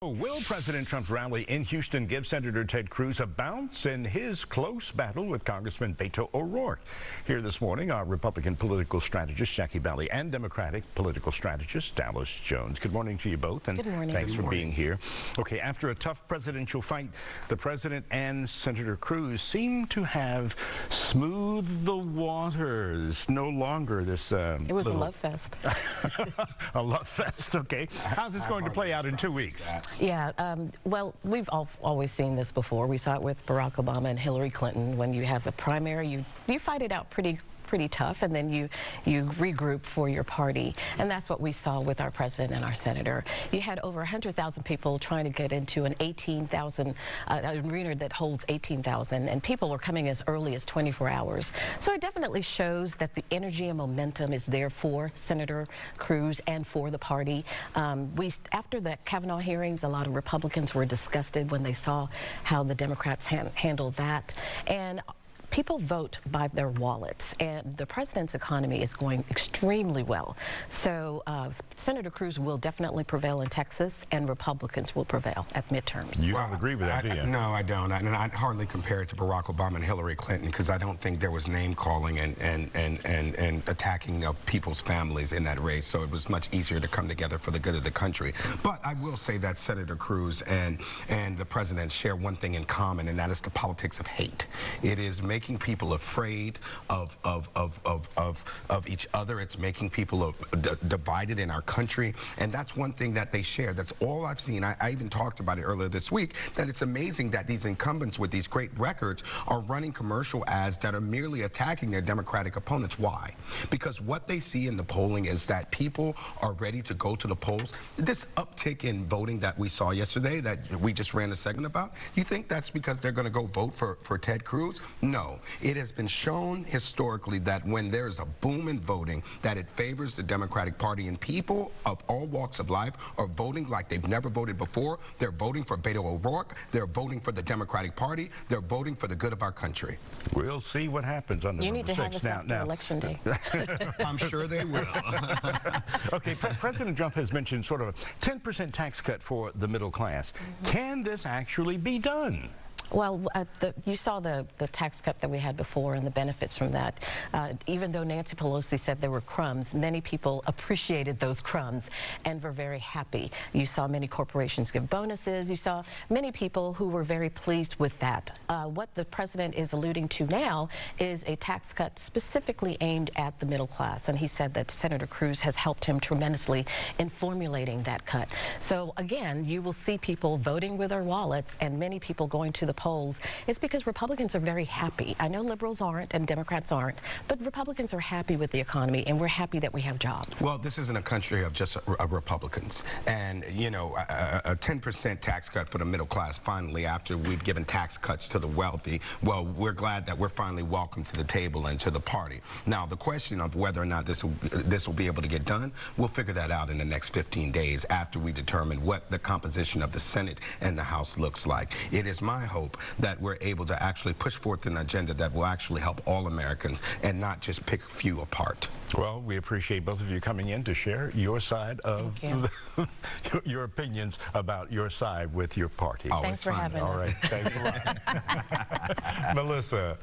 Will President Trump's rally in Houston give Senator Ted Cruz a bounce in his close battle with Congressman Beto O'Rourke? Here this morning, our Republican political strategist, Jackie Belli, and Democratic political strategist, Dallas Jones. Good morning to you both, and good morning. Thanks for being here. Okay, after a tough presidential fight, the president and Senator Cruz seem to have smoothed the waters. No longer this it was a love fest. A love fest, okay. How's this going to play out in 2 weeks? Yeah, well, we've always seen this before. We saw it with Barack Obama and Hillary Clinton. When you have a primary, you fight it out pretty tough, and then you regroup for your party. And that's what we saw with our president and our senator. You had over 100,000 people trying to get into an 18,000 arena that holds 18,000, and people were coming as early as 24 hours. So it definitely shows that the energy and momentum is there for Senator Cruz and for the party. After the Kavanaugh hearings, a lot of Republicans were disgusted when they saw how the Democrats handled that. And people vote by their wallets, and the president's economy is going extremely well. So Senator Cruz will definitely prevail in Texas, and Republicans will prevail at midterms. You don't agree with that, do you? No, I don't. And I'd hardly compare it to Barack Obama and Hillary Clinton, because I don't think there was name-calling and attacking of people's families in that race. So it was much easier to come together for the good of the country. But I will say that Senator Cruz and the president share one thing in common, and that is the politics of hate. It is making people afraid of each other. It's making people divided in our country, and that's one thing that they share. That's all I've seen. I even talked about it earlier this week, that it's amazing that these incumbents with these great records are running commercial ads that are merely attacking their Democratic opponents. Why? Because what they see in the polling is that people are ready to go to the polls. This uptick in voting that we saw yesterday, that we just ran a segment about, you think that's because they're going to go vote for Ted Cruz? No. It has been shown historically that when there's a boom in voting, that it favors the Democratic Party, and people of all walks of life are voting like they've never voted before. They're voting for Beto O'Rourke. They're voting for the Democratic Party. They're voting for the good of our country. We'll see what happens on November 6th. You need to have us after Election Day. I'm sure they will. Okay, President Trump has mentioned sort of a 10% tax cut for the middle class. Can this actually be done? Well, you saw the tax cut that we had before and the benefits from that. Even though Nancy Pelosi said there were crumbs, many people appreciated those crumbs and were very happy. You saw many corporations give bonuses. You saw many people who were very pleased with that. What the president is alluding to now is a tax cut specifically aimed at the middle class, and he said that Senator Cruz has helped him tremendously in formulating that cut. So again, you will see people voting with their wallets, and many people going to the polls. It's because Republicans are very happy. I know liberals aren't and Democrats aren't, but Republicans are happy with the economy, and we're happy that we have jobs. Well, this isn't a country of just Republicans. And, you know, a 10% tax cut for the middle class, finally, after we've given tax cuts to the wealthy, well, we're glad that we're finally welcome to the table and to the party. Now, the question of whether or not this will be able to get done, we'll figure that out in the next 15 days after we determine what the composition of the Senate and the House looks like. It is my hope that we're able to actually push forth an agenda that will actually help all Americans and not just pick a few apart. Well, we appreciate both of you coming in to share your side of your opinions about your side with your party. Thanks for having us. All right, thanks a lot. Melissa.